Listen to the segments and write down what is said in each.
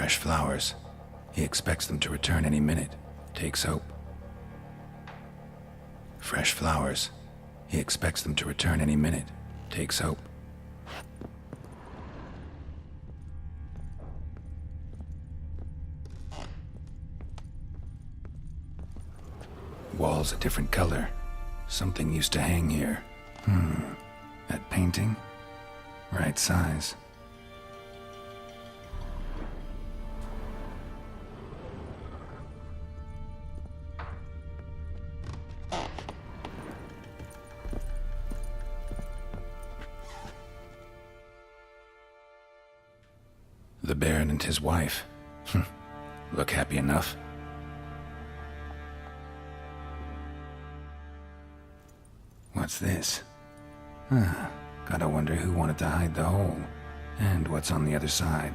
Fresh flowers. He expects them to return any minute. Takes hope. Fresh flowers. He expects them to return any minute. Takes hope. Walls a different color. Something used to hang here. That painting? Right size. The Baron and his wife. Look happy enough. What's this? Gotta wonder who wanted to hide the hole, and what's on the other side.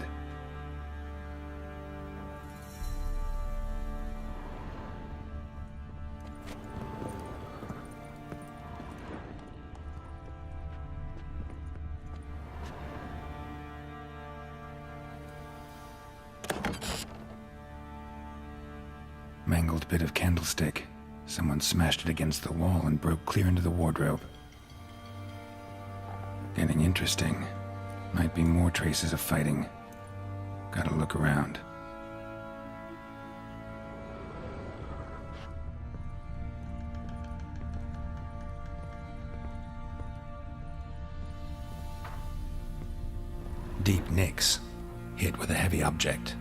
Mangled bit of candlestick. Someone smashed it against the wall and broke clear into the wardrobe. Getting interesting. Might be more traces of fighting. Gotta look around. Deep nicks. Hit with a heavy object.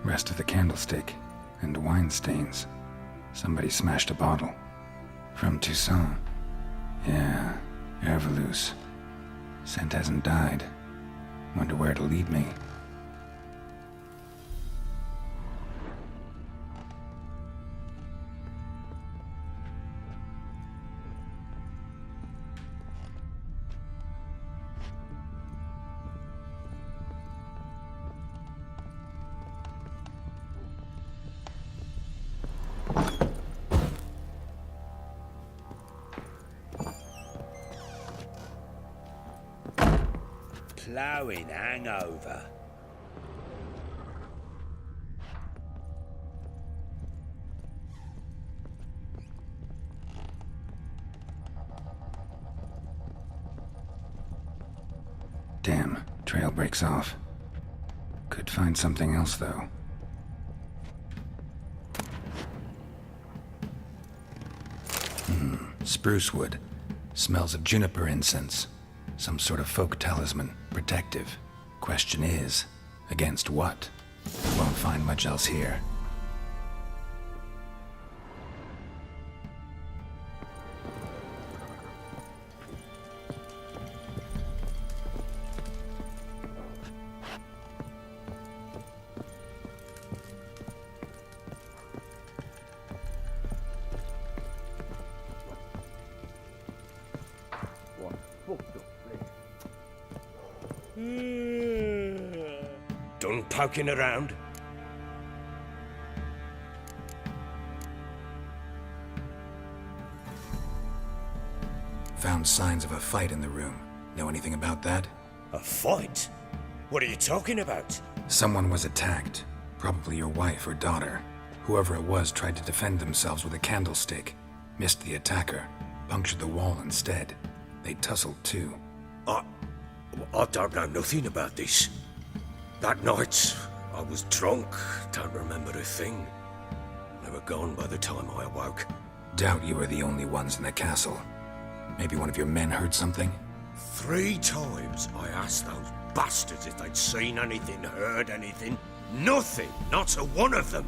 Rest of the candlestick, and wine stains. Somebody smashed a bottle. From Toussaint. Yeah, Herveloos. Scent hasn't died. Wonder where it'll lead me. Ploughing hangover. Damn, trail breaks off. Could find something else, though. Spruce wood. Smells of juniper incense. Some sort of folk talisman. Protective. Question is, against what? Won't find much else here. Done poking around? Found signs of a fight in the room. Know anything about that? A fight? What are you talking about? Someone was attacked. Probably your wife or daughter. Whoever it was tried to defend themselves with a candlestick. Missed the attacker. Punctured the wall instead. They tussled too. I don't know nothing about this. That night, I was drunk, don't remember a thing. They were gone by the time I awoke. Doubt you were the only ones in the castle. Maybe one of your men heard something? 3 times I asked those bastards if they'd seen anything, heard anything. Nothing, not a one of them.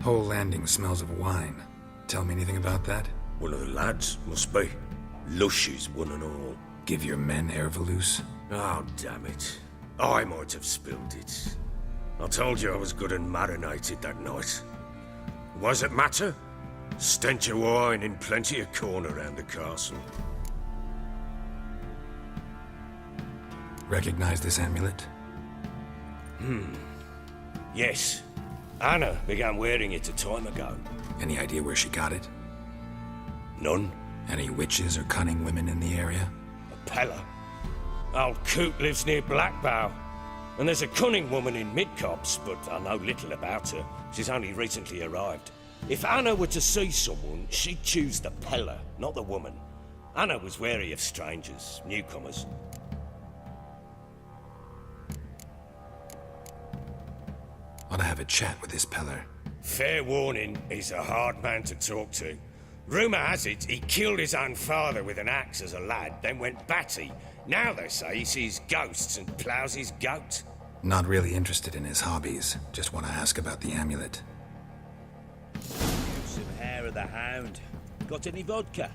Whole landing smells of wine. Tell me anything about that? One of the lads, must be. Lushes, one and all. Give your men Herveloos? Oh, damn it. I might have spilled it. I told you I was good and marinated that night. Was it matter? Stench of wine in plenty of corn around the castle. Recognize this amulet? Yes. Anna began wearing it a time ago. Any idea where she got it? None. Any witches or cunning women in the area? A Pella. Old Coot lives near Blackbow. And there's a cunning woman in Midcopse, but I know little about her. She's only recently arrived. If Anna were to see someone, she'd choose the Pella, not the woman. Anna was wary of strangers, newcomers. Ought to have a chat with this Peller. Fair warning, he's a hard man to talk to. Rumour has it he killed his own father with an axe as a lad, then went batty. Now they say he sees ghosts and ploughs his goat. Not really interested in his hobbies. Just want to ask about the amulet. Some hair of the hound. Got any vodka?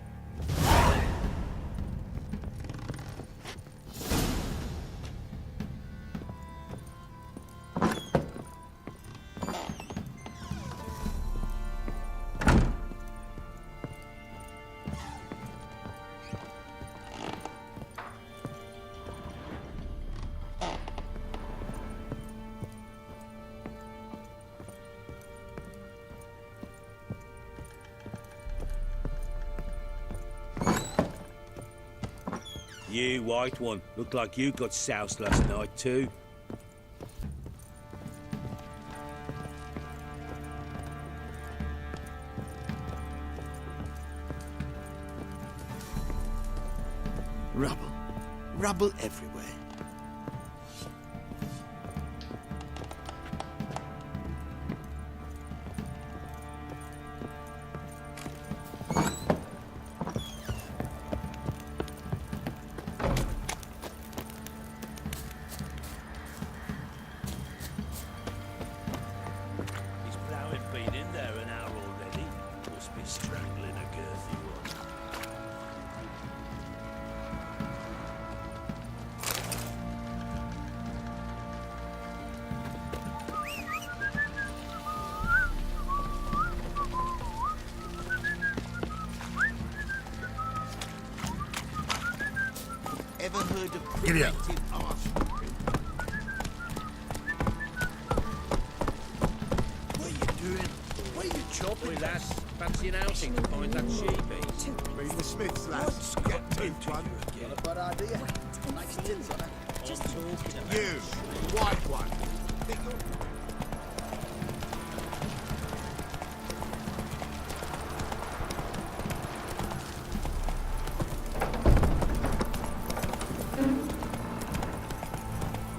You, white one. Looked like you got soused last night, too. Rubble. Rubble everywhere. His ploughing been in there an hour already. Must be strangling a girthy one. Ever heard of Giddy up. preventive art? What are you doing? What are you chopping? Boy, lass, fancy an outing to find that sheepy. Bring the Smiths, lads. Get tipped one. Bad idea. Nice tins on it. Just talking You, white one.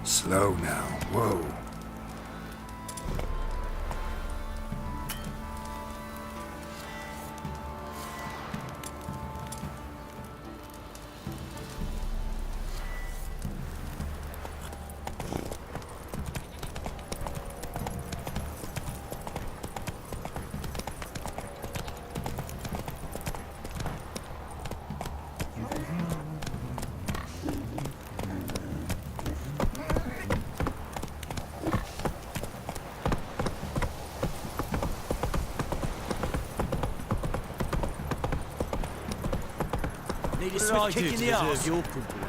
Slow now. Whoa. Need a swift kick in the arse. Your company.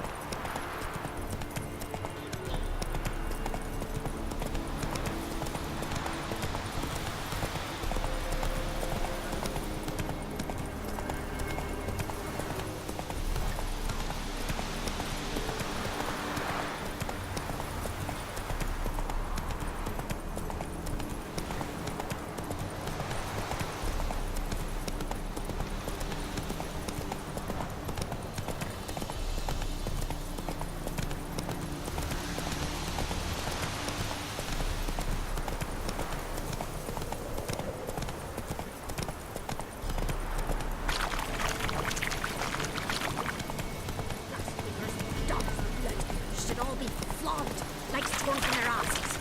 Should all be flogged like swans in their asses.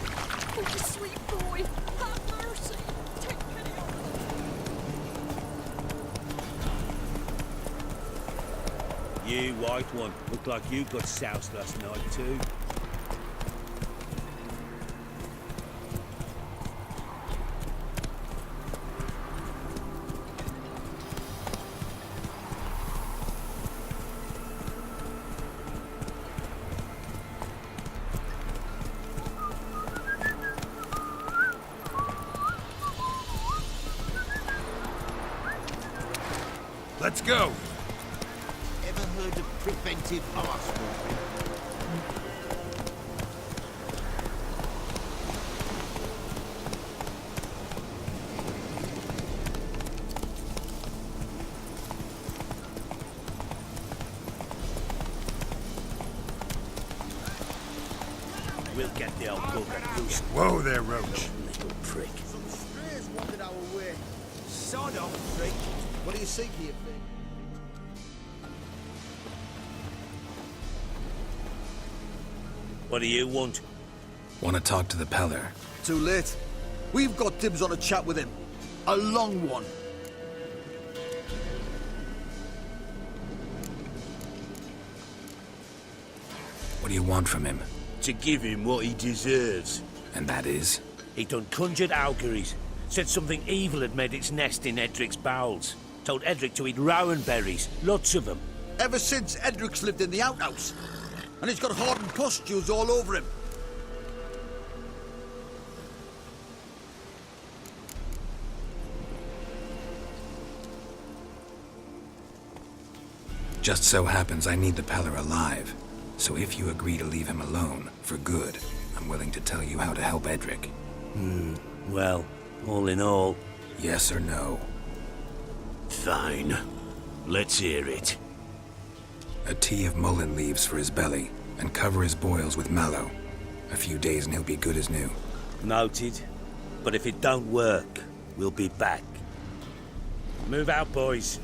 Oh, you sweet boy, have mercy. Take pity on us. You, white one. Looked like you got soused last night, too. Let's go. Ever heard of preventive arsenal? We'll get the old bugger loose, Whoa there, Roach. little prick. Some strays wandered our way. Sod off, prick. What do you seek here, Finn? What do you want? Want to talk to the Peller? Too late. We've got dibs on a chat with him. A long one. What do you want from him? To give him what he deserves. And that is? He done conjured auguries. Said something evil had made its nest in Edric's bowels. Told Edric to eat rowan berries. Lots of them. Ever since Edric's lived in the outhouse. And he's got hardened pustules all over him. Just so happens I need the Peller alive. So if you agree to leave him alone, for good, I'm willing to tell you how to help Edric. Well, all in all, Yes or no? fine. Let's hear it. A tea of mullein leaves for his belly, and cover his boils with mallow. A few days and he'll be good as new. Noted. But if it don't work, we'll be back. Move out, boys.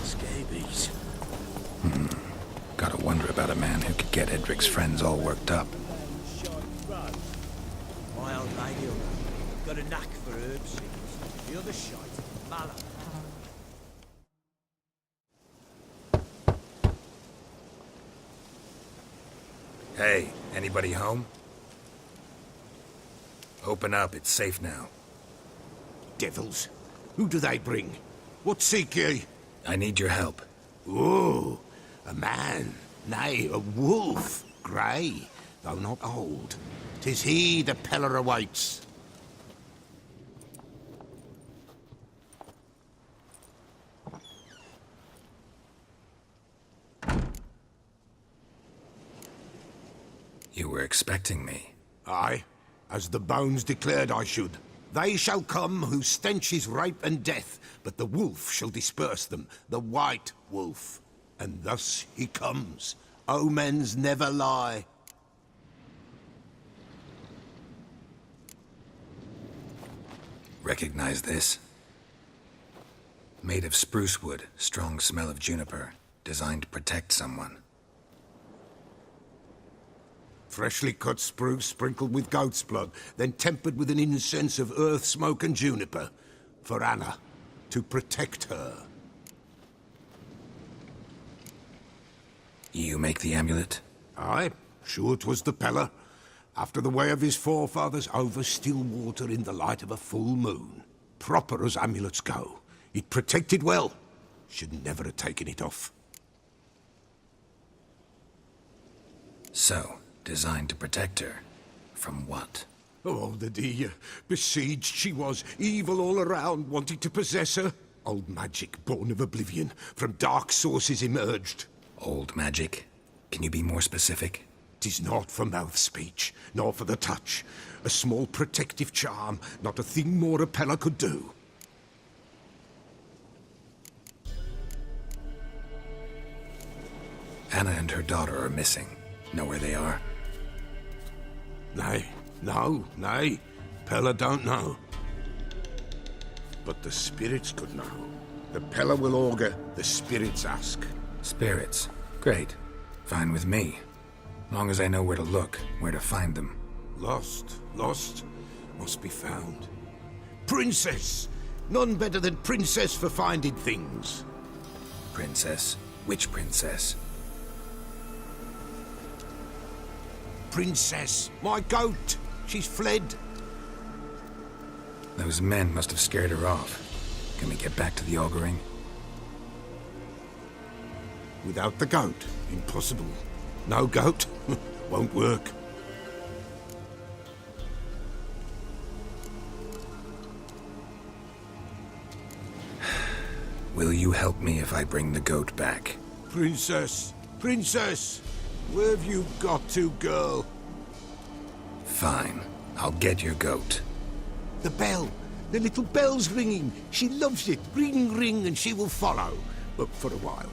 Scabies. Gotta wonder about a man who could get Edric's friends all worked up. My old lady got a knack for herbs. The other shite, mallow. Hey, anybody home? Open up, it's safe now. Devils. Who do they bring? What seek ye? I need your help. Oh, a man. Nay, a wolf. Grey, though not old. 'Tis he the Peller awaits. You were expecting me. Aye, as the bones declared I should. They shall come whose stench is rape and death, but the wolf shall disperse them, the white wolf. And thus he comes. Omens never lie. Recognize this? Made of spruce wood, strong smell of juniper, designed to protect someone. Freshly cut spruce sprinkled with goat's blood, then tempered with an incense of earth, smoke and juniper. For Anna, to protect her. You make the amulet? Aye, sure 'twas the Peller. After the way of his forefathers, over still water in the light of a full moon. Proper as amulets go. It protected well. Should never have taken it off. So, designed to protect her. From what? Oh, the dear. Besieged she was, evil all around, wanting to possess her. Old magic, born of oblivion, from dark sources emerged. Old magic? Can you be more specific? 'Tis not for mouth speech, nor for the touch. A small protective charm, not a thing more a Peller could do. Anna and her daughter are missing. Know where they are? Nay, nay. Peller don't know. But the spirits could know. The Peller will augur, the spirits ask. Spirits. Great. Fine with me. Long as I know where to look, where to find them. Lost, must be found. Princess! None better than Princess for finding things. Princess? Which princess? Princess, my goat! She's fled. Those men must have scared her off. Can we get back to the auguring? Without the goat, impossible. No goat, won't work. Will you help me if I bring the goat back? Princess! Princess! Where have you got to, girl? Fine. I'll get your goat. The bell! The little bell's ringing. She loves it. Ring, ring, and she will follow. But for a while.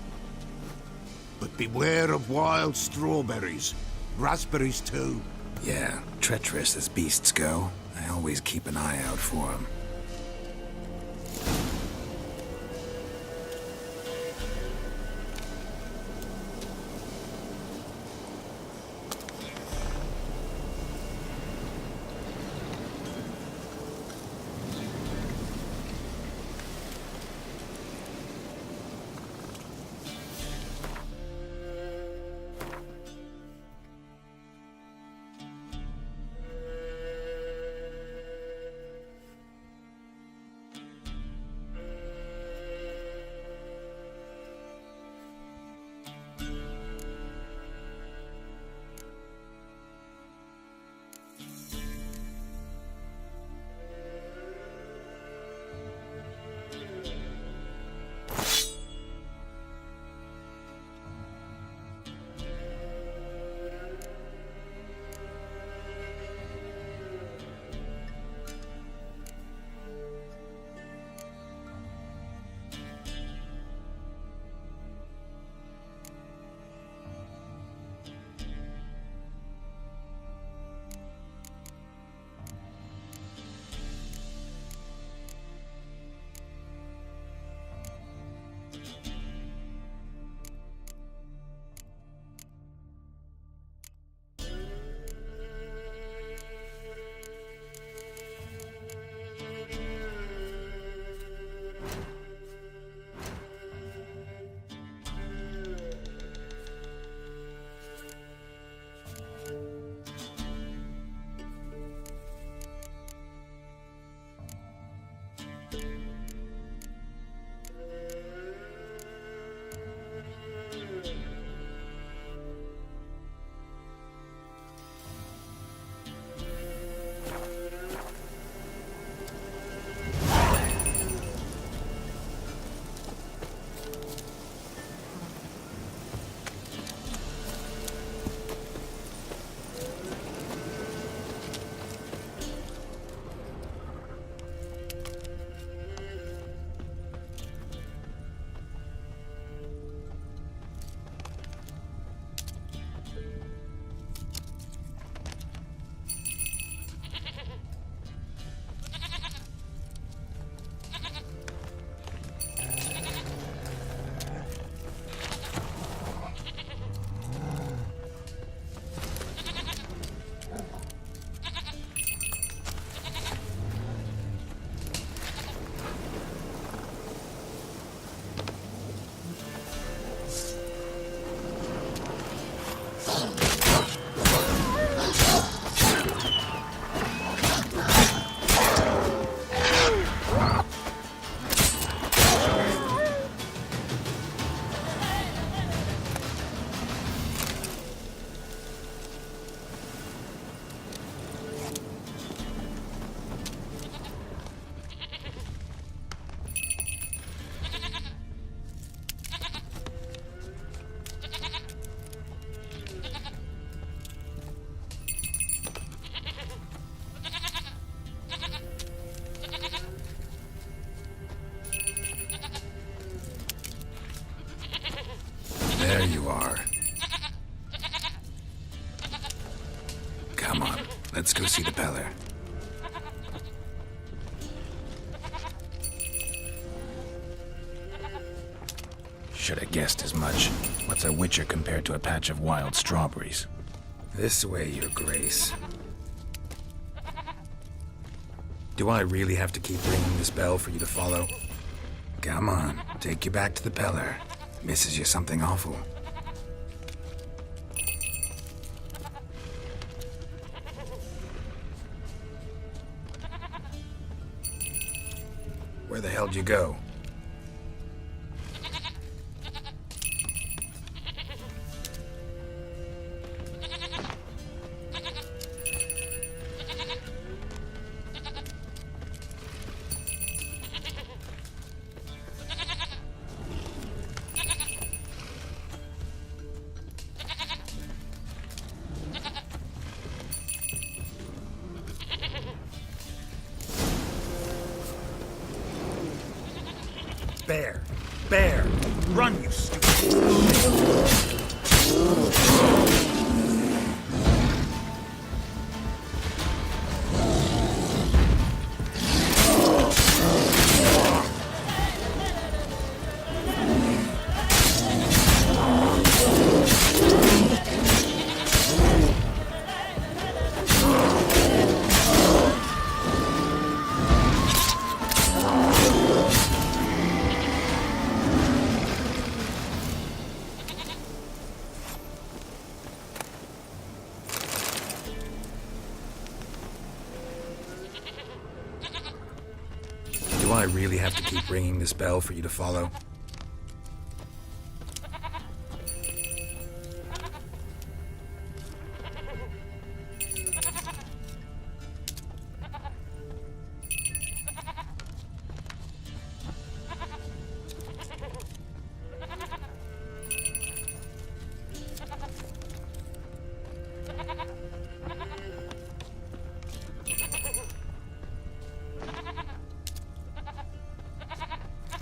But beware of wild strawberries. Raspberries, too. Yeah, treacherous as beasts go. I always keep an eye out for them. There you are. Come on, let's go see the Peller. Should have guessed as much. What's a witcher compared to a patch of wild strawberries? This way, Your Grace. Do I really have to keep ringing this bell for you to follow? Come on, take you back to the Peller. Misses you something awful. Where the hell'd you go? Bear! Bear! Run, you stupid... Do I really have to keep ringing this bell for you to follow?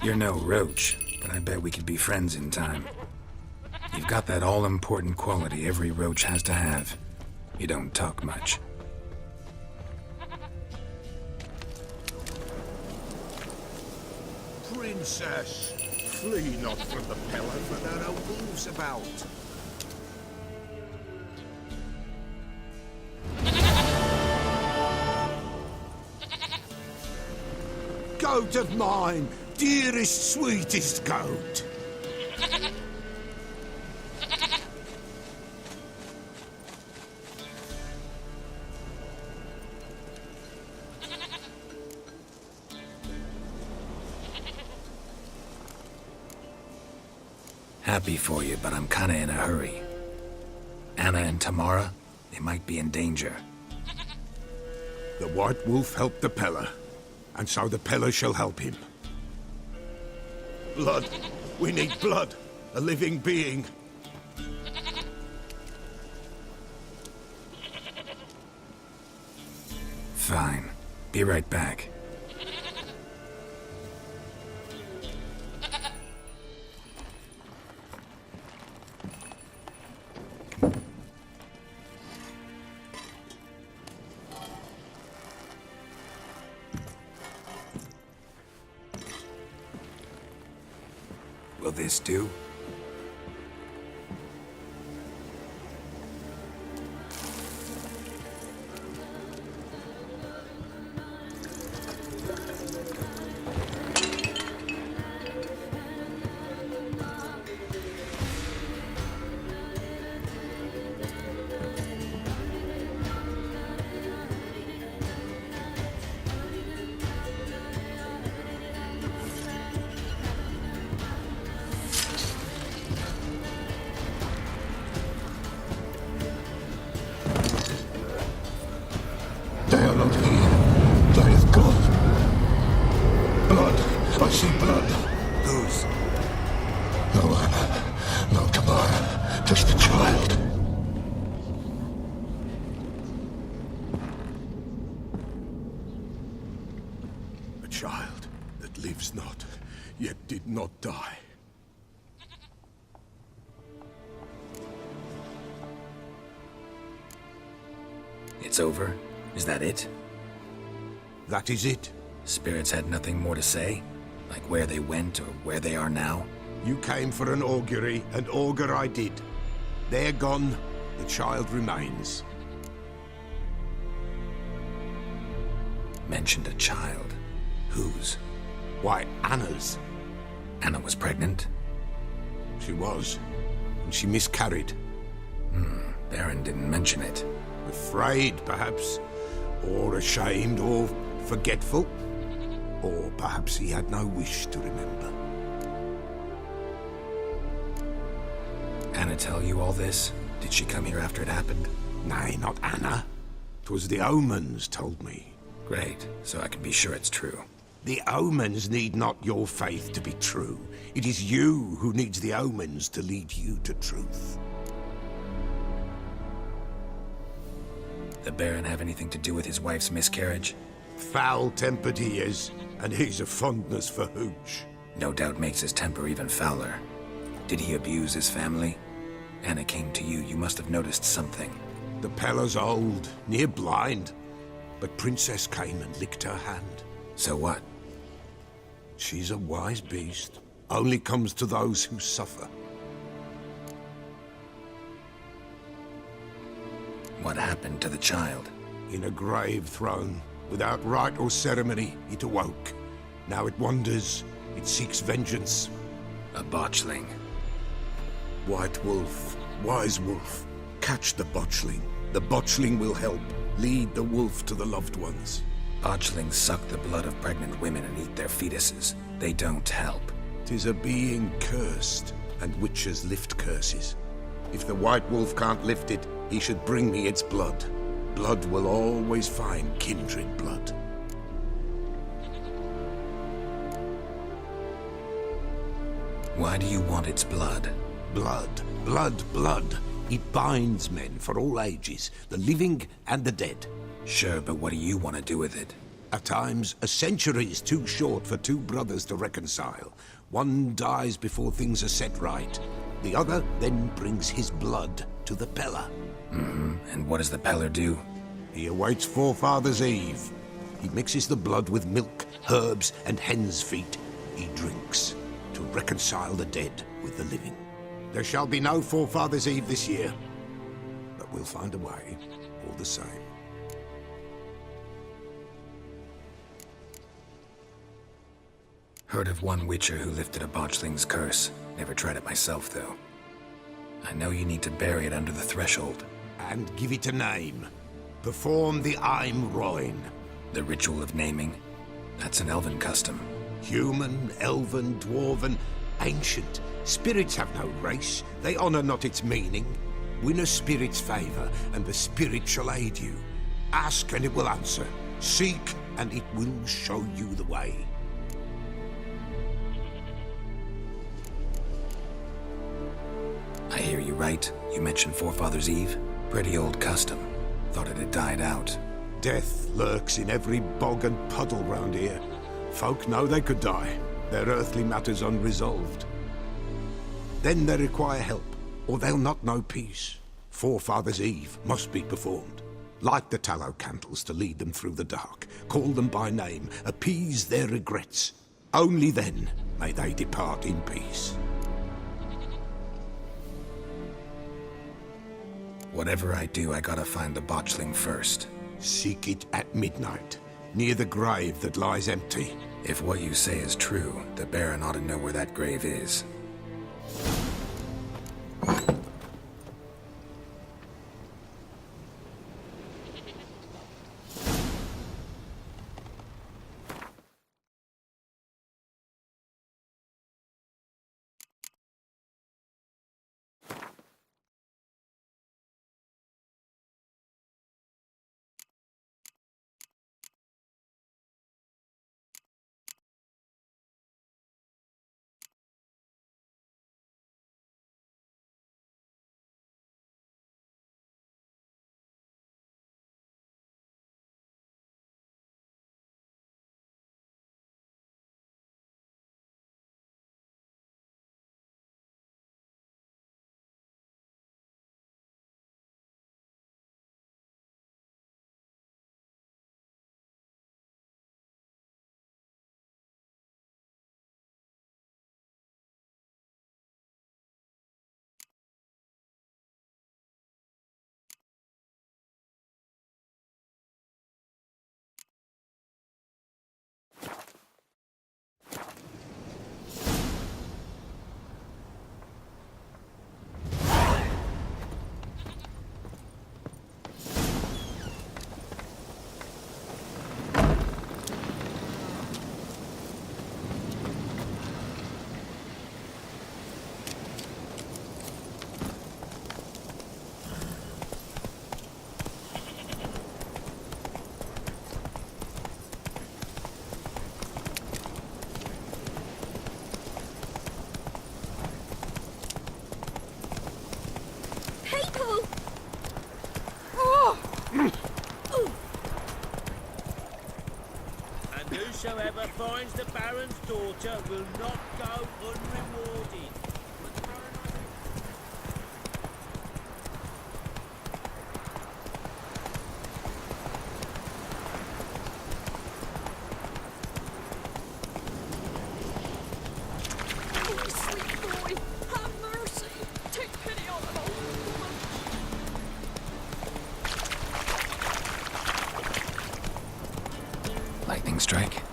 You're no roach, but I bet we could be friends in time. You've got that all-important quality every roach has to have. You don't talk much. Princess, flee not from the pillar, for there are wolves about. Goat of mine, dearest, sweetest goat. Happy for you, but I'm kinda in a hurry. Anna and Tamara, they might be in danger. The White Wolf helped the Peller, and so the Peller shall help him. Blood. We need blood. A living being. Fine. Be right back. Will this do? They are not here. They have gone. Blood. I see blood. Whose? No Anna. No Tamara. Just a child. A child that lives not, yet did not die. It's over? Is that it? That is it. Spirits had nothing more to say? Like where they went or where they are now? You came for an augury, and augur I did. They're gone. The child remains. Mentioned a child. Whose? Why, Anna's. Anna was pregnant? She was. And she miscarried. Baron didn't mention it. Afraid, perhaps. Or ashamed, or forgetful. Or perhaps he had no wish to remember. Anna tell you all this? Did she come here after it happened? Nay, not Anna. 'Twas the omens told me. Great, so I can be sure it's true. The omens need not your faith to be true. It is you who needs the omens to lead you to truth. The Baron have anything to do with his wife's miscarriage? Foul-tempered he is, and he's a fondness for hooch. No doubt makes his temper even fouler. Did he abuse his family? Anna came to you. You must have noticed something. The Pella's old, near blind. But Princess came and licked her hand. So what? She's a wise beast. Only comes to those who suffer. What happened to the child? In a grave thrown, without rite or ceremony, it awoke. Now it wanders, it seeks vengeance. A botchling. White Wolf, Wise Wolf, catch the botchling. The botchling will help. Lead the wolf to the loved ones. Botchlings suck the blood of pregnant women and eat their fetuses. They don't help. 'Tis a being cursed, and witches lift curses. If the White Wolf can't lift it, he should bring me its blood. Blood will always find kindred blood. Why do you want its blood? Blood, blood, blood. It binds men for all ages, the living and the dead. Sure, but what do you want to do with it? At times, a century is too short for two brothers to reconcile. One dies before things are set right. The other then brings his blood to the Pella. And what does the Peller do? He awaits Forefather's Eve. He mixes the blood with milk, herbs, and hen's feet. He drinks to reconcile the dead with the living. There shall be no Forefather's Eve this year, but we'll find a way, all the same. Heard of one witcher who lifted a botchling's curse. Never tried it myself, though. I know you need to bury it under the threshold. And give it a name. Perform the Aim Roin. The ritual of naming? That's an elven custom. Human, elven, dwarven, ancient. Spirits have no race. They honor not its meaning. Win a spirit's favor, and the spirit shall aid you. Ask, and it will answer. Seek, and it will show you the way. I hear you right. You mentioned Forefather's Eve? Pretty old custom. Thought it had died out. Death lurks in every bog and puddle round here. Folk know they could die, their earthly matters unresolved. Then they require help, or they'll not know peace. Forefather's Eve must be performed. Light the tallow candles to lead them through the dark. Call them by name, appease their regrets. Only then may they depart in peace. Whatever I do, I gotta find the botchling first. Seek it at midnight, near the grave that lies empty. If what you say is true, the Baron ought to know where that grave is. Whosoever finds the Baron's daughter will not go unrewarded. Oh, sweet boy, have mercy. Take pity on an old woman. Lightning strike?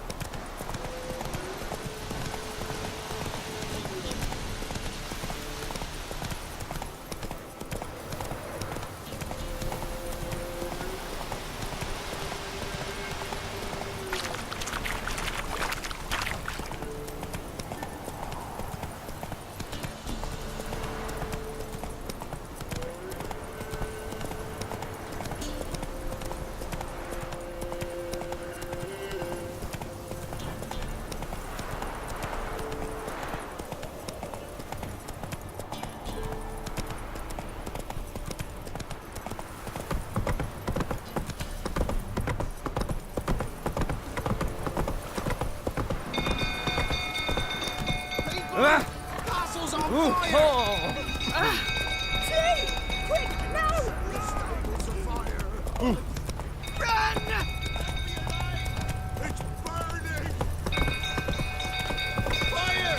Castle's on fire! Flee! Quick, now! Run! It's burning! Fire!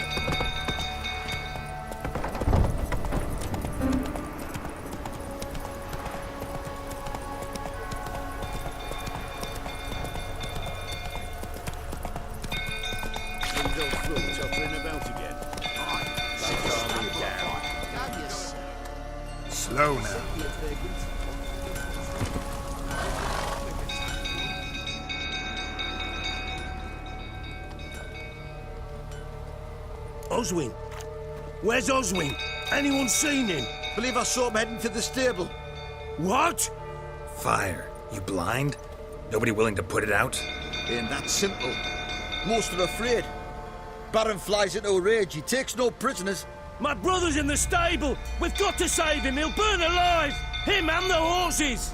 Those fruits hovering about again. Slow now. Oswin? Where's Oswin? Anyone seen him? Believe I saw him heading to the stable. What? Fire. You blind? Nobody willing to put it out? Ain't that simple. Most are afraid. Baron flies into a rage. He takes no prisoners. My brother's in the stable! We've got to save him! He'll burn alive! Him and the horses!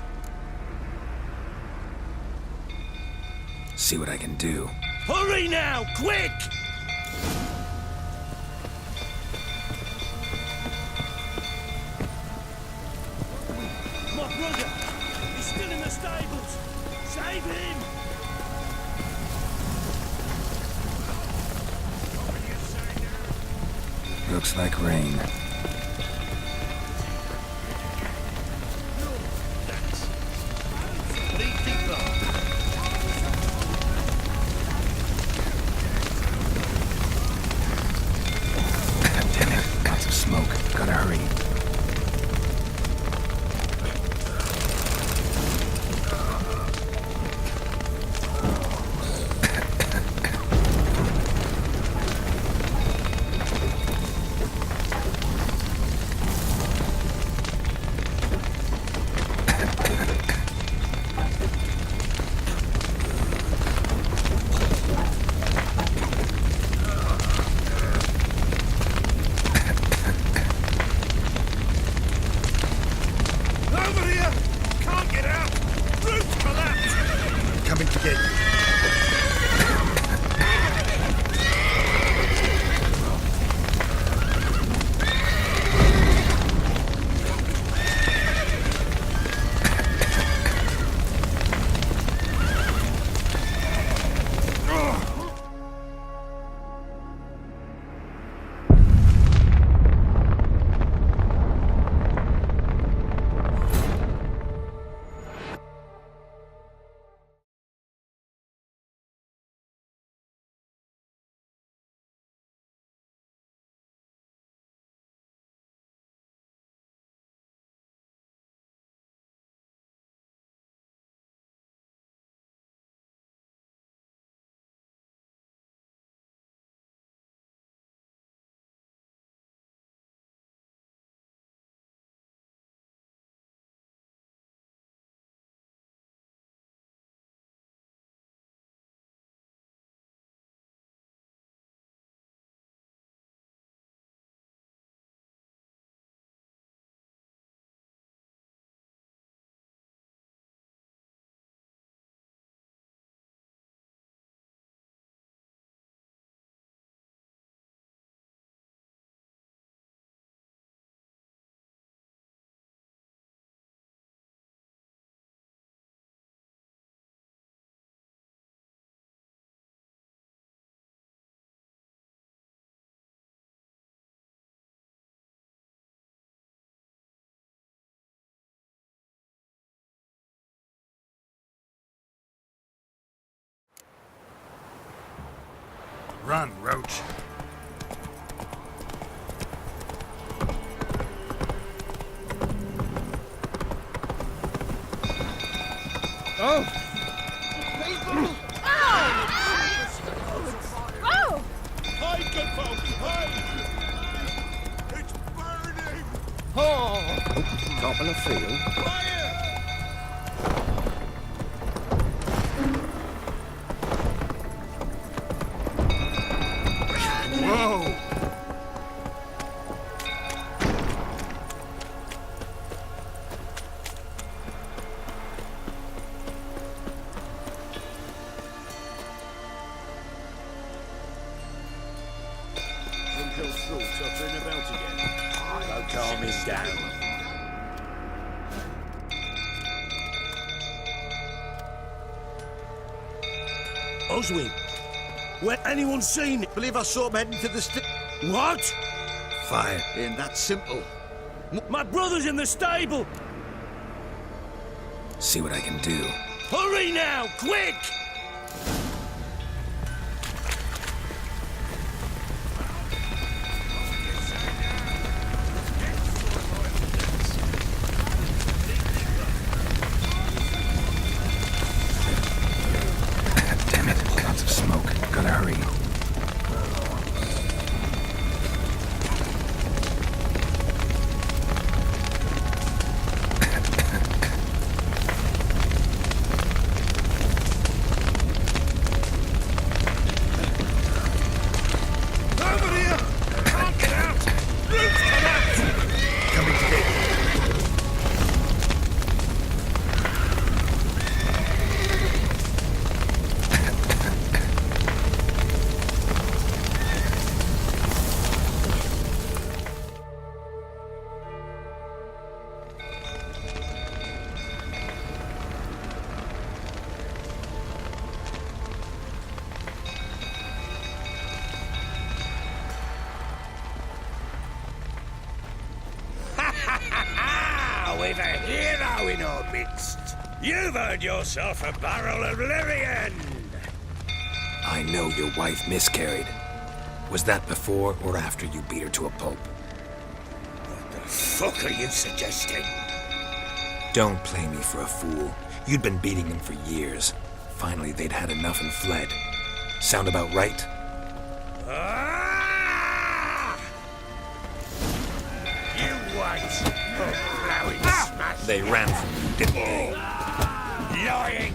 See what I can do. Hurry now! Quick! My brother! He's still in the stables! Save him! Looks like rain. Damn it, lots of smoke. Gotta hurry. Run, Roach. Oh! Hide, good folk, hide! It's burning! Oh! Top of the field. Fire! Whoa! Don't calm him down. Oswin, when anyone seen it? Believe I saw him heading to the What? Fire. Ain't that simple. My brother's in the stable! See what I can do. Hurry now, quick! Damn it, lots of smoke. Gotta hurry. Over here! Can't get out! Roots come out! Coming today. We've a hero in our midst. You've earned yourself a barrel of Lyrian. I know your wife miscarried. Was that before or after you beat her to a pulp? What the fuck are you suggesting? Don't play me for a fool. You'd been beating them for years. Finally, they'd had enough and fled. Sound about right? Ah! You wait. Blowing smash. They ran from you, didn't they? Lying.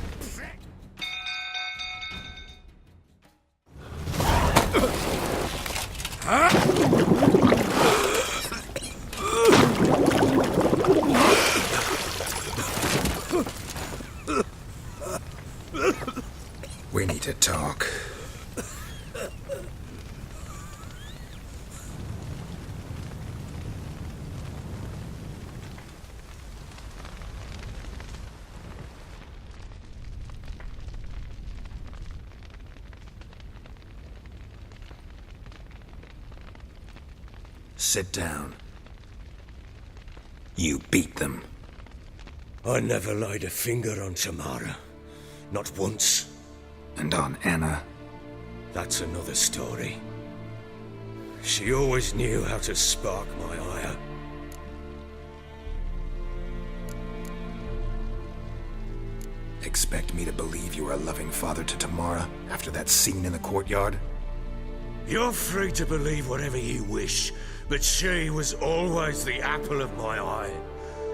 We need to talk. Sit down. You beat them. I never laid a finger on Tamara. Not once. And on Anna. That's another story. She always knew how to spark my ire. Expect me to believe you were a loving father to Tamara after that scene in the courtyard? You're free to believe whatever you wish, but she was always the apple of my eye.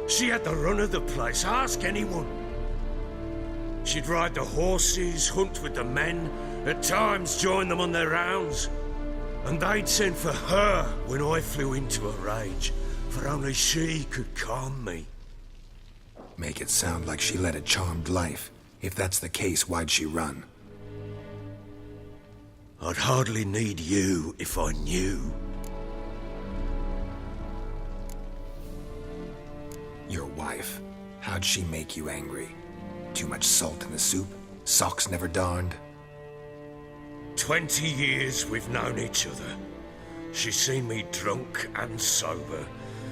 She had the run of the place, ask anyone. She'd ride the horses, hunt with the men, at times join them on their rounds. And they'd send for her when I flew into a rage, for only she could calm me. Make it sound like she led a charmed life. If that's the case, why'd she run? I'd hardly need you if I knew. Your wife. How'd she make you angry? Too much salt in the soup? Socks never darned? 20 years we've known each other. She's seen me drunk and sober.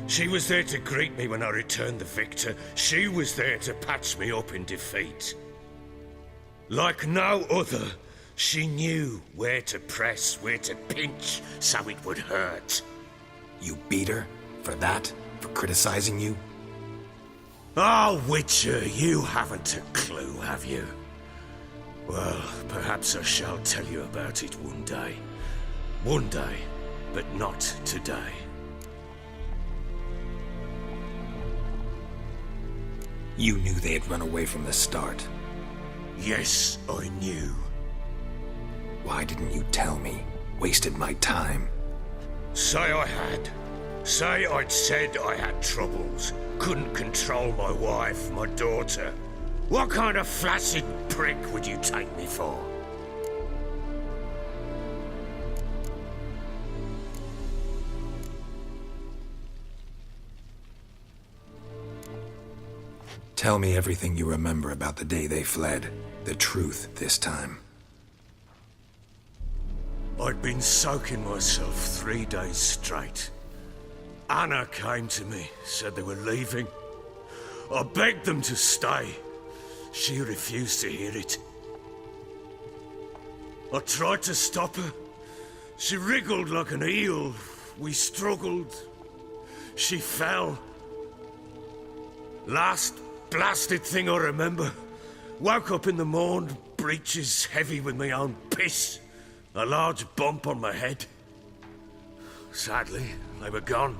She was there to greet me when I returned the victor. She was there to patch me up in defeat. Like no other, She knew where to press, where to pinch, so it would hurt. You beat her? For that? For criticizing you? Oh, Witcher, you haven't a clue, have you? Well, perhaps I shall tell you about it one day. One day, but not today. You knew they had run away from the start. Yes, I knew. Why didn't you tell me? Wasted my time. Say I had. Say I'd said I had troubles. Couldn't control my wife, my daughter. What kind of flaccid prick would you take me for? Tell me everything you remember about the day they fled. The truth this time. I'd been soaking myself 3 days straight. Anna came to me, said they were leaving. I begged them to stay. She refused to hear it. I tried to stop her. She wriggled like an eel. We struggled. She fell. Last blasted thing I remember. Woke up in the morn, breeches heavy with my own piss. A large bump on my head. Sadly, they were gone.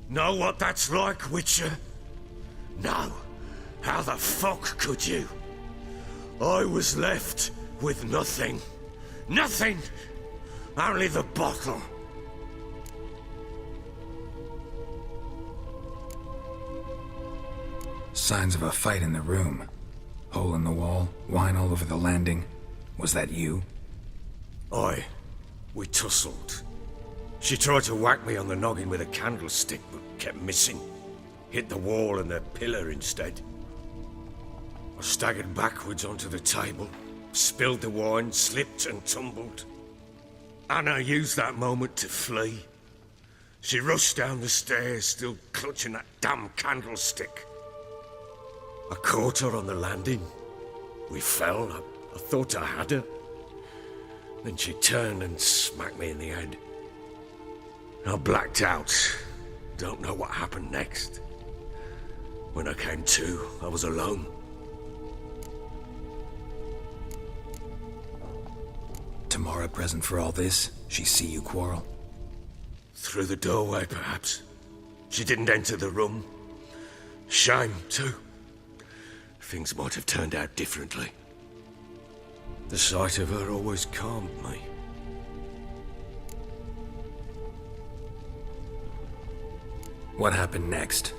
Know what that's like, Witcher? No. How the fuck could you? I was left with nothing. Nothing! Only the bottle. Signs of a fight in the room. Hole in the wall, wine all over the landing. Was that you? We tussled. She tried to whack me on the noggin with a candlestick, but kept missing. Hit the wall and the pillar instead. I staggered backwards onto the table, spilled the wine, slipped and tumbled. Anna used that moment to flee. She rushed down the stairs, still clutching that damn candlestick. I caught her on the landing. We fell. I thought I had her. Then she turned and smacked me in the head. I blacked out. Don't know what happened next. When I came to, I was alone. Tamara present for all this? She see you quarrel? Through the doorway, perhaps. She didn't enter the room. Shame, too. Things might have turned out differently. The sight of her always calmed me. What happened next?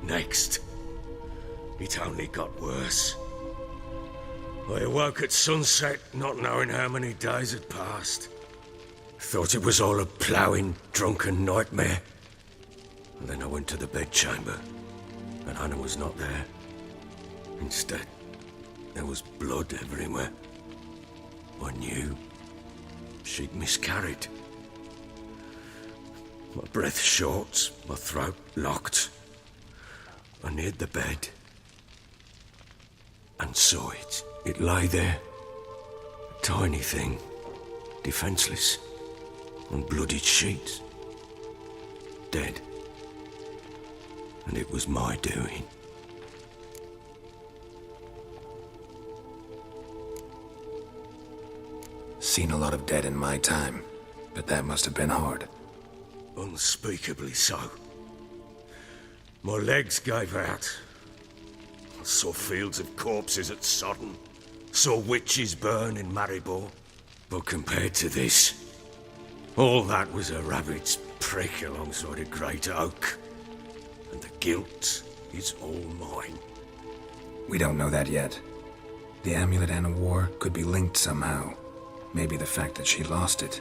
Next, it only got worse. I awoke at sunset, not knowing how many days had passed. Thought it was all a ploughing, drunken nightmare. And then I went to the bedchamber, and Anna was not there. Instead, there was blood everywhere. I knew she'd miscarried. My breath short, my throat locked. I neared the bed and saw it. It lay there, a tiny thing, defenseless, on bloodied sheets, dead. And it was my doing. Seen a lot of dead in my time, but that must have been hard. Unspeakably so. My legs gave out. I saw fields of corpses at Sodden. Saw witches burn in Maribor. But compared to this, all that was a rabbit's prick alongside a great oak. And the guilt is all mine. We don't know that yet. The amulet Anna wore could be linked somehow. Maybe the fact that she lost it.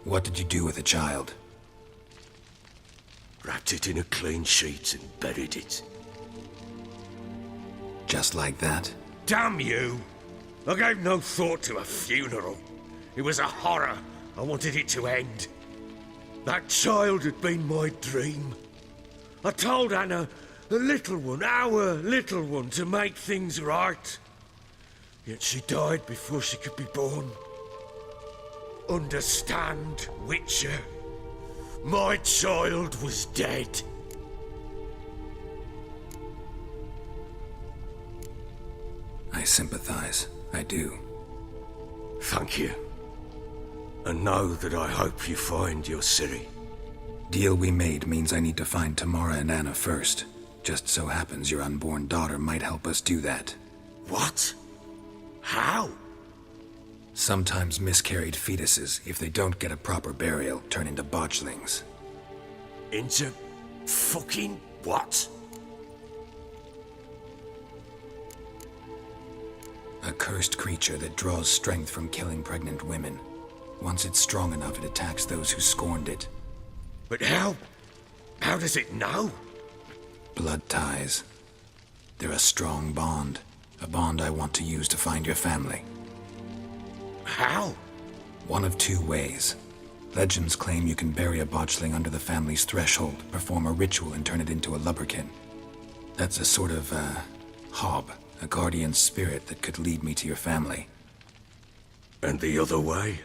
What did you do with the child? Wrapped it in a clean sheet and buried it. Just like that? Damn you! I gave no thought to a funeral. It was a horror. I wanted it to end. That child had been my dream. I told Anna The little one, our little one, to make things right. Yet she died before she could be born. Understand, Witcher? My child was dead. I sympathize. I do. Thank you. And know that I hope you find your Ciri. Deal we made means I need to find Tamara and Anna first. Just so happens your unborn daughter might help us do that. What? How? Sometimes miscarried fetuses, if they don't get a proper burial, turn into botchlings. Into fucking what? A cursed creature that draws strength from killing pregnant women. Once it's strong enough, it attacks those who scorned it. But how? How does it know? Blood ties. They're a strong bond. A bond I want to use to find your family. How? One of two ways. Legends claim you can bury a botchling under the family's threshold, perform a ritual, and turn it into a lubberkin. That's a sort of, hob, a guardian spirit that could lead me to your family. And the other way?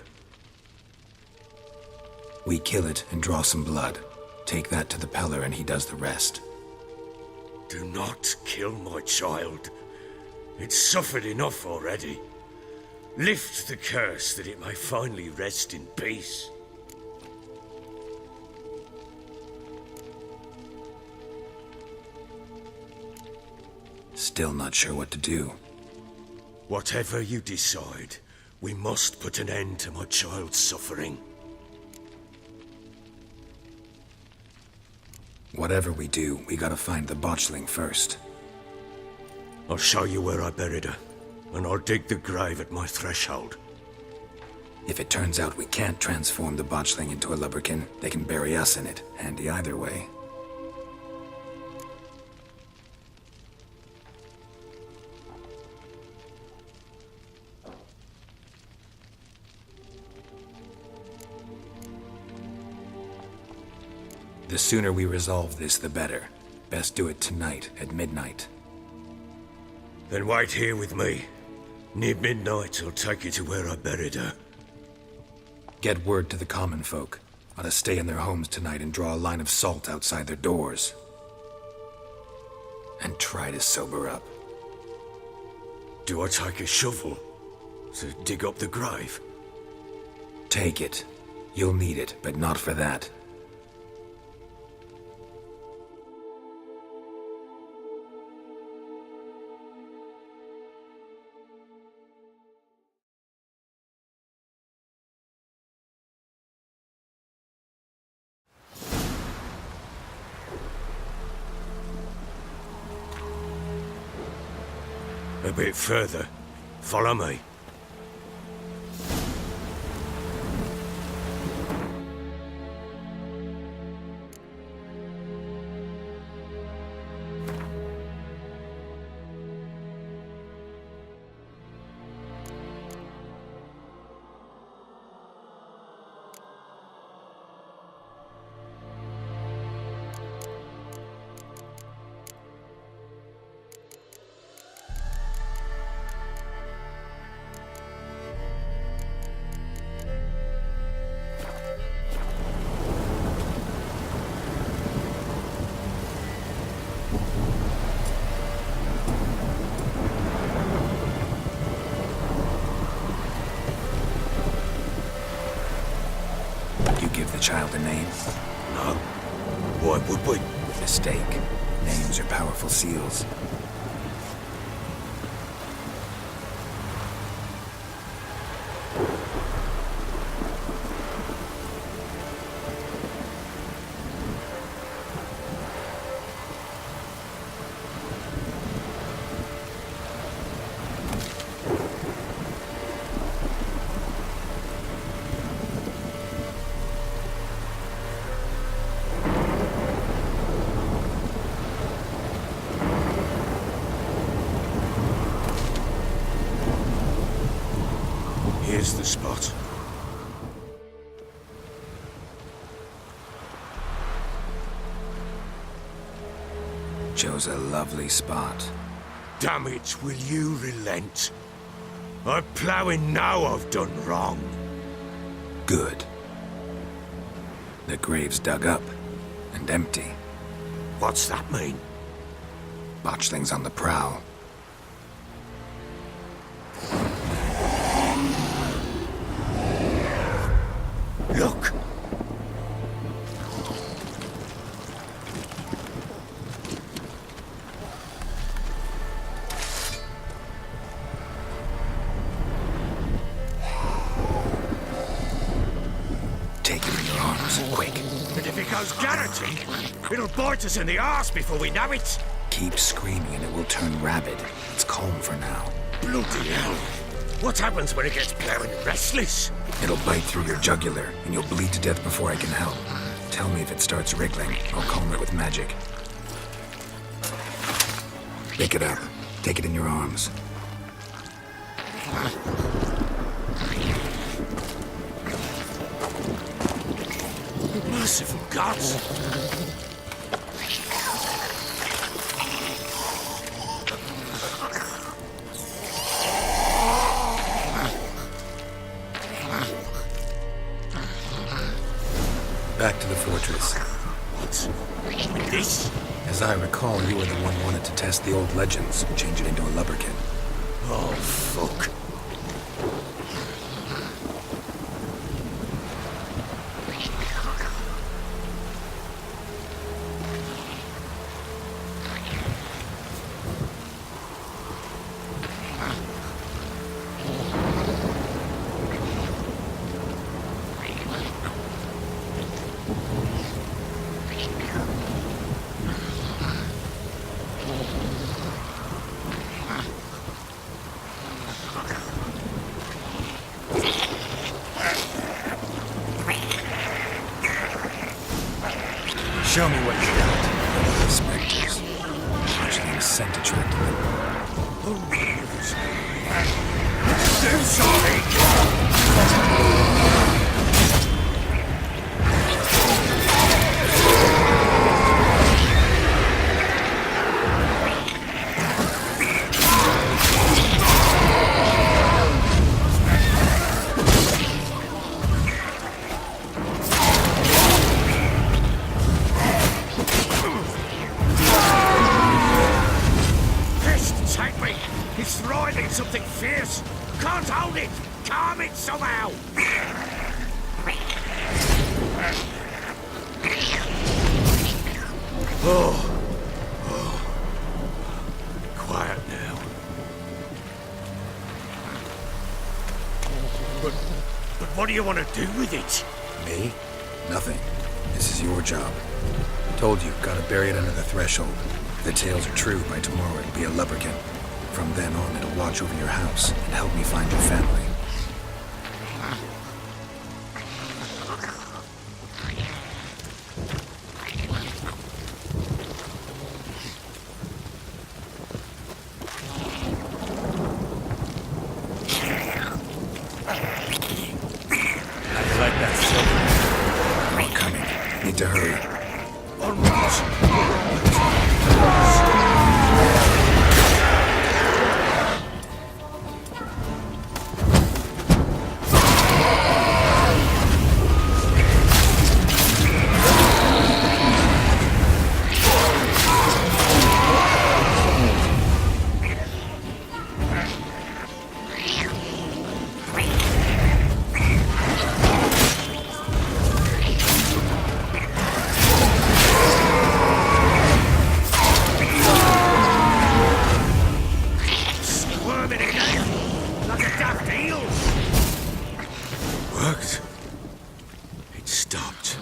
We kill it and draw some blood. Take that to the Peller and he does the rest. Do not kill my child. It's suffered enough already. Lift the curse that it may finally rest in peace. Still not sure what to do. Whatever you decide, we must put an end to my child's suffering. Whatever we do, we gotta find the botchling first. I'll show you where I buried her, and I'll dig the grave at my threshold. If it turns out we can't transform the botchling into a lubberkin, they can bury us in it. Handy either way. The sooner we resolve this, the better. Best do it tonight, at midnight. Then wait here with me. Near midnight, I'll take you to where I buried her. Get word to the common folk. Ought to stay in their homes tonight and draw a line of salt outside their doors. And try to sober up. Do I take a shovel to dig up the grave? Take it. You'll need it, but not for that. A bit further. Follow me. Give the child a name? No. Why would we? Mistake. Names are powerful seals. Here's the spot. Chose a lovely spot. Damn it, will you relent? I'm ploughing now I've done wrong. Good. The grave's dug up and empty. What's that mean? Botchling's on the prowl. Look! Take it in your arms, quick. And if it goes garroting, it'll bite us in the arse before we know it. Keep screaming and it will turn rabid. It's calm for now. Bloody hell. What happens when it gets blowing restless? It'll bite through your jugular, and you'll bleed to death before I can help. Tell me if it starts wriggling. I'll calm it with magic. Pick it up. Take it in your arms. Merciful gods! Back to the fortress. What's this? As I recall, you were the one wanted to test the old legends and change it into a lubberkin. Oh, fuck. Show me what you got. Spectres. Botchling's scent attracted them. I'm sorry! Take me! It's writhing something fierce! Can't hold it! Calm it somehow! Quiet now. But what do you want to do with it? Me? Nothing. This is your job. Told you, gotta bury it under the threshold. If the tales are true, by tomorrow it'll be a lubberkin. From then on, it'll watch over your house and help me find your family. How do you like that silver? More coming. Need to hurry. Squirming again! Like a daft eel! Worked. It stopped.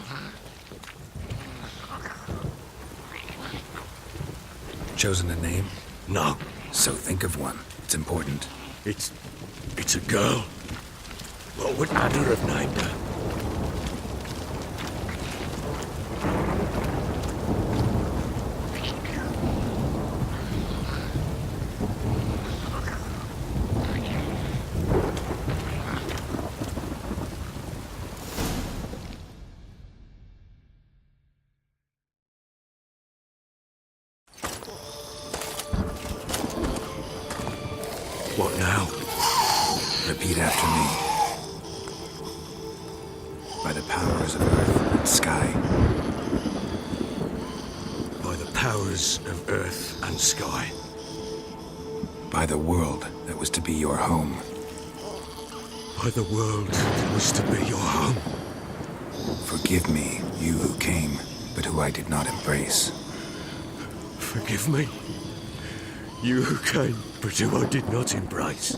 Chosen a name? No, So think of one. It's important. it's a girl. What would Anna have named her? What now? Repeat after me. By the powers of earth and sky. By the powers of earth and sky. By the world that was to be your home. By the world that was to be your home. Forgive me, you who came, but who I did not embrace. Forgive me. You who came, but who I did not embrace.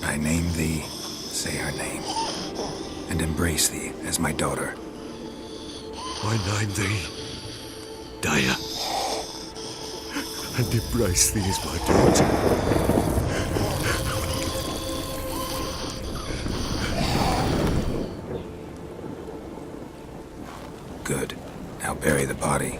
I name thee, say her name, and embrace thee as my daughter. I name thee Daya, and embrace thee as my daughter. Good. Now bury the body.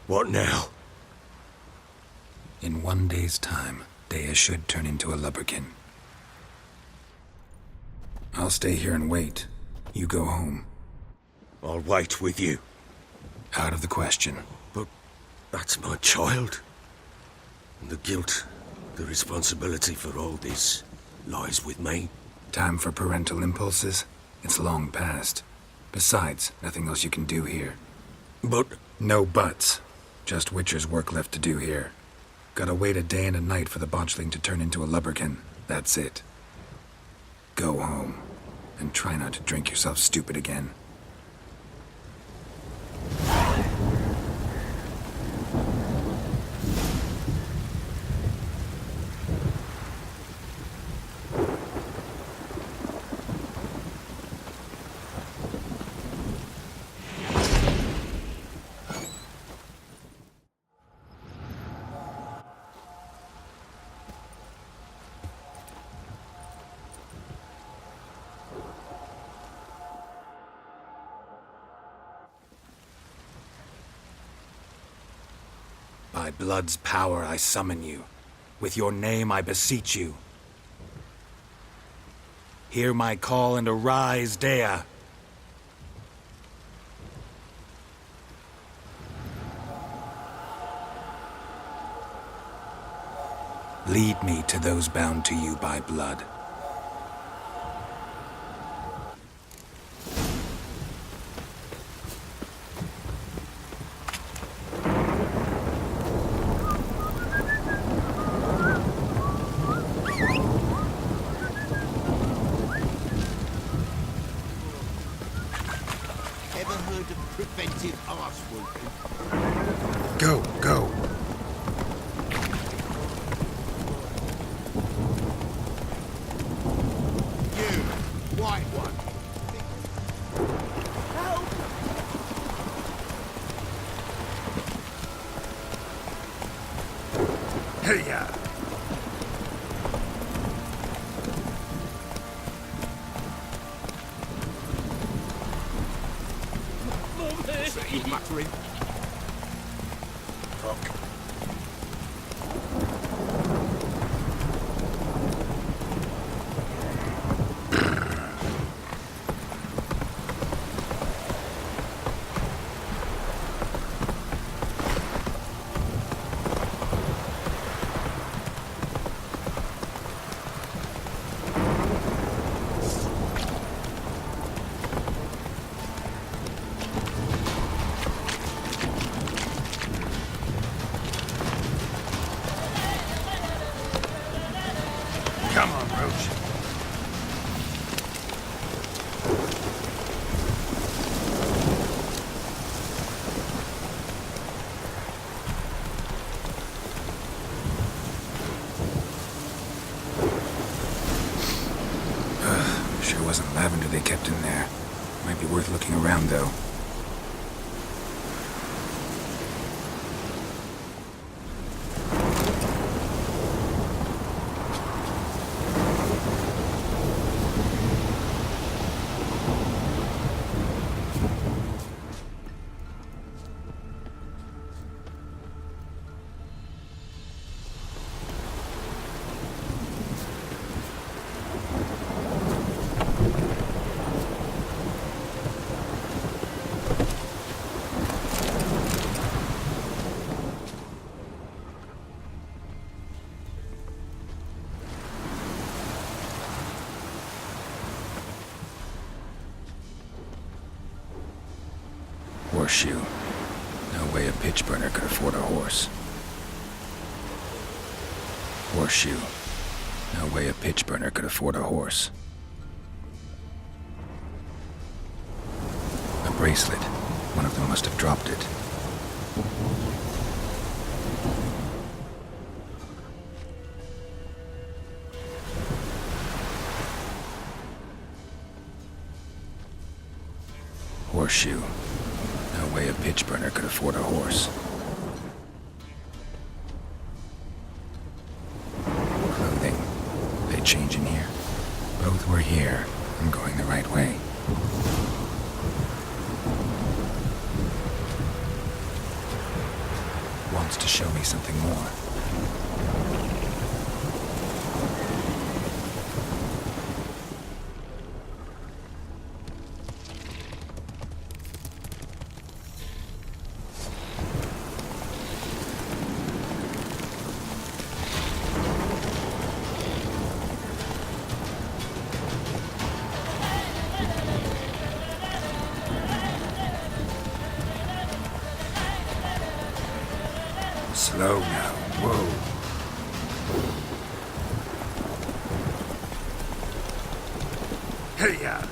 What now? In 1 day's time, Dea should turn into a lubberkin. I'll stay here and wait. You go home. I'll wait with you. Out of the question. But that's my child. And the guilt, the responsibility for all this lies with me. Time for parental impulses? It's long past. Besides, nothing else you can do here. But No buts. Just Witcher's work left to do here. Gotta wait a day and a night for the botchling to turn into a lubberkin. That's it. Go home. And try not to drink yourself stupid again. By blood's power I summon you. With your name I beseech you. Hear my call and arise, Dea. Lead me to those bound to you by blood. Ever heard of preventive arse whooping? Go, go. You, white one. Hey, ya. Keep muttering. Come on, Roach. Sure wasn't lavender they kept in there. Might be worth looking around, though. Horseshoe. No way a pitch burner could afford a horse. Horseshoe. No way a pitch burner could afford a horse. A bracelet. One of them must have dropped it. Horseshoe. No way a pitch burner could afford a horse. Clothing. They change in here? Both were here. I'm going the right way. Wants to show me something more. Slow now. Whoa. Hey-ya!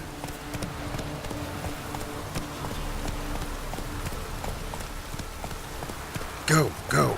Go, go.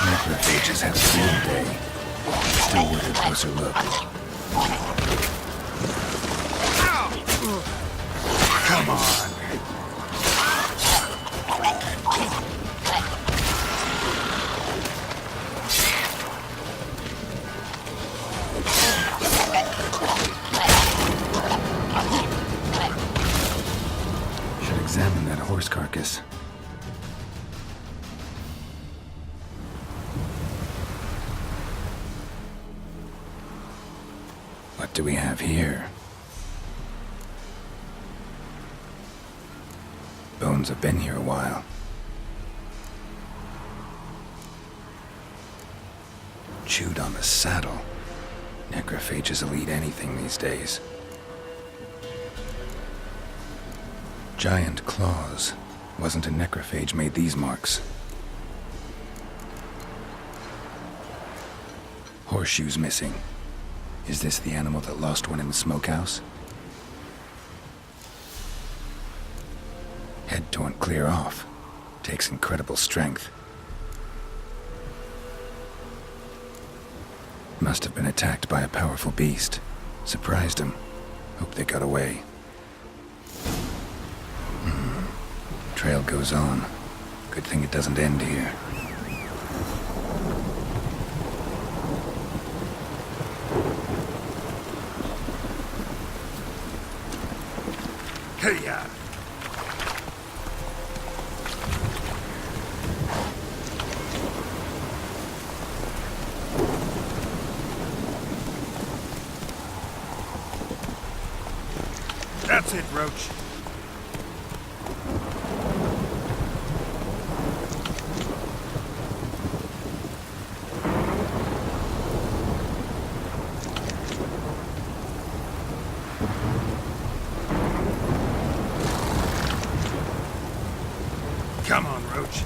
Necrophages had a field day. Still worth a closer look. Come on. Should examine that horse carcass. What do we have here? Bones have been here a while. Chewed on the saddle. Necrophages will eat anything these days. Giant claws. Wasn't a necrophage made these marks. Horseshoes missing. Is this the animal that lost one in the smokehouse? Head torn clear off. Takes incredible strength. Must have been attacked by a powerful beast. Surprised him. Hope they got away. Trail goes on. Good thing it doesn't end here. Hey-ya! That's it, Roach. Come on, Roach.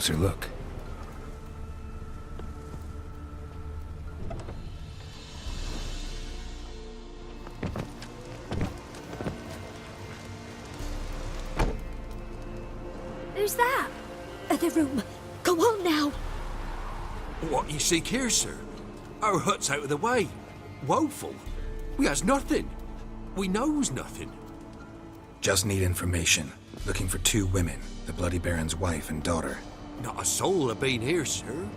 closer look. Who's that? Other room. Go on now. What you seek here, sir? Our hut's out of the way. Woeful. We has nothing. We knows nothing. Just need information. Looking for 2 women, the Bloody Baron's wife and daughter. Not a soul have been here, sir.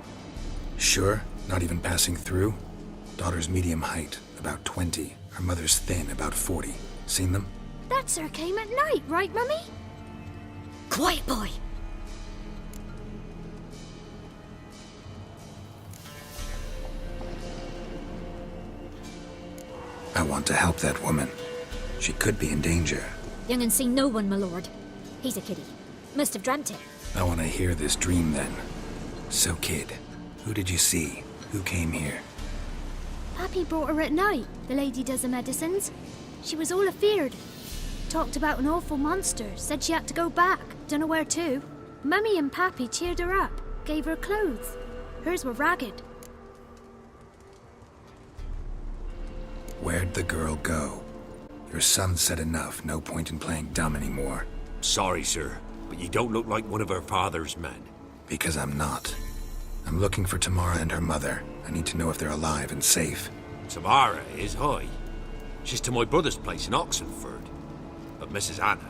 Sure? Not even passing through? Daughter's medium height, about 20. Her mother's thin, about 40. Seen them? That sir came at night, right, Mummy? Quiet, boy. I want to help that woman. She could be in danger. Young and seen no one, my lord. He's a kiddie. Must have dreamt it. I want to hear this dream then. So, kid, who did you see? Who came here? Pappy brought her at night. The lady does the medicines. She was all afeared. Talked about an awful monster. Said she had to go back. Dunno where to. Mummy and Pappy cheered her up. Gave her clothes. Hers were ragged. Where'd the girl go? Your son said enough. No point in playing dumb anymore. Sorry, sir, but you don't look like one of her father's men. Because I'm not. I'm looking for Tamara and her mother. I need to know if they're alive and safe. Tamara is, aye. She's to my brother's place in Oxenford. But Mrs. Anna,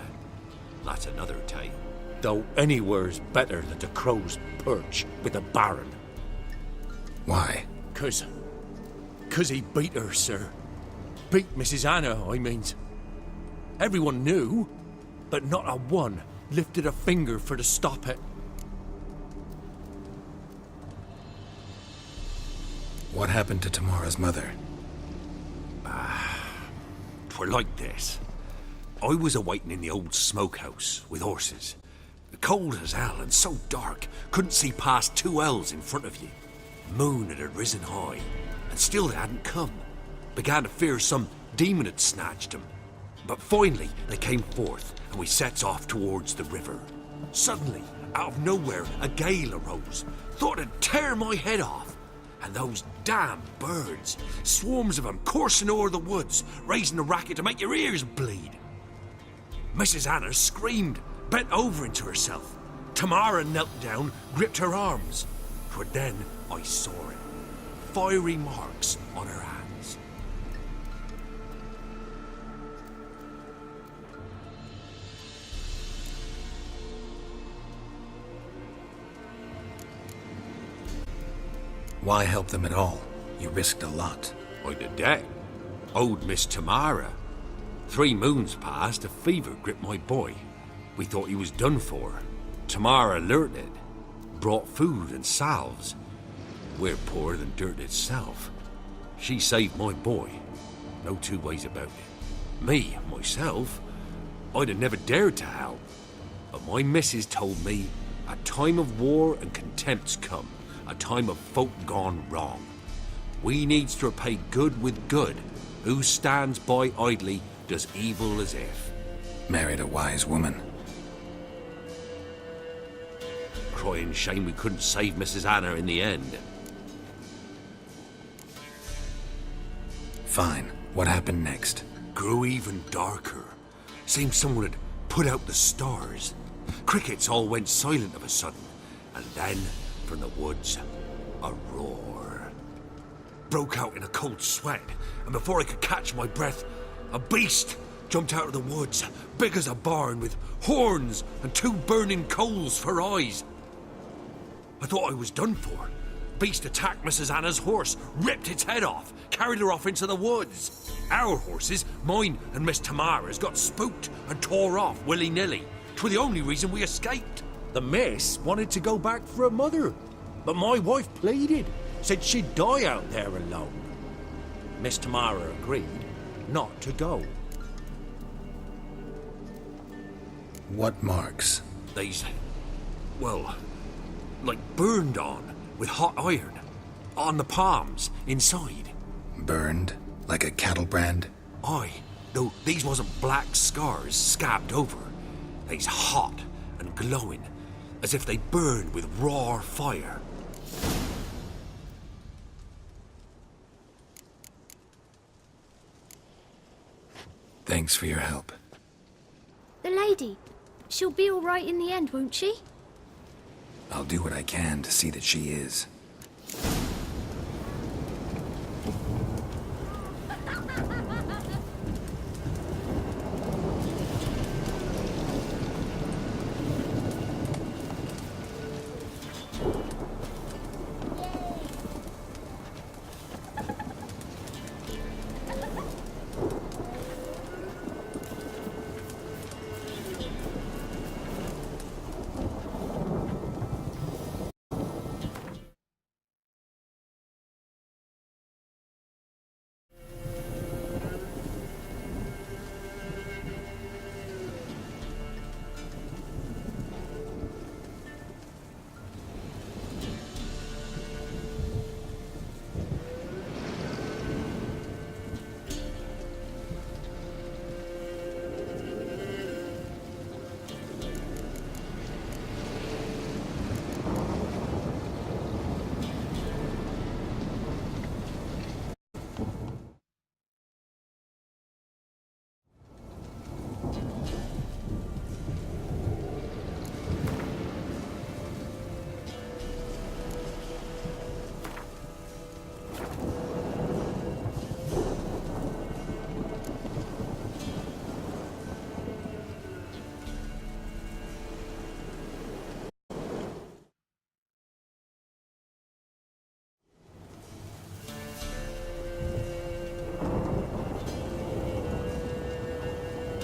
that's another tale. Though anywhere's better than the crow's perch with the Baron. Why? 'Cause he beat her, sir. Beat Mrs. Anna, I mean. Everyone knew, but not a one lifted a finger for to stop it. What happened to Tamara's mother? 'Twere like this. I was awaiting in the old smokehouse with horses. Cold as hell and so dark, couldn't see past 2 ells in front of you. Moon had risen high, and still they hadn't come. Began to fear some demon had snatched them. But finally they came forth, and we sets off towards the river. Suddenly, out of nowhere, a gale arose. Thought it'd tear my head off. And those damn birds, swarms of them coursing o'er the woods, raising a racket to make your ears bleed. Mrs. Anna screamed, bent over into herself. Tamara knelt down, gripped her arms. 'Twere then I saw it. Fiery marks on her hands. Why help them at all? You risked a lot. I did that. Owed Miss Tamara. 3 moons passed, a fever gripped my boy. We thought he was done for. Tamara alerted, brought food and salves. We're poorer than dirt itself. She saved my boy. No 2 ways about it. Me, myself, I'd have never dared to help. But my missus told me a time of war and contempt's come. A time of folk gone wrong. We needs to repay good with good. Who stands by idly does evil as if. Married a wise woman. Crying shame we couldn't save Mrs. Anna in the end. Fine. What happened next? Grew even darker. Seemed someone had put out the stars. Crickets all went silent of a sudden. And then, from the woods, a roar. Broke out in a cold sweat, and before I could catch my breath, a beast jumped out of the woods, big as a barn, with horns and 2 burning coals for eyes. I thought I was done for. Beast attacked Mrs. Anna's horse, ripped its head off, carried her off into the woods. Our horses, mine and Miss Tamara's, got spooked and tore off willy-nilly. 'Twere the only reason we escaped. The miss wanted to go back for her mother, but my wife pleaded, said she'd die out there alone. Miss Tamara agreed not to go. What marks? They's, well, like burned on with hot iron. On the palms, inside. Burned? Like a cattle brand? Aye, though these wasn't black scars scabbed over. They's hot and glowing, as if they burn with raw fire. Thanks for your help. The lady. She'll be all right in the end, won't she? I'll do what I can to see that she is.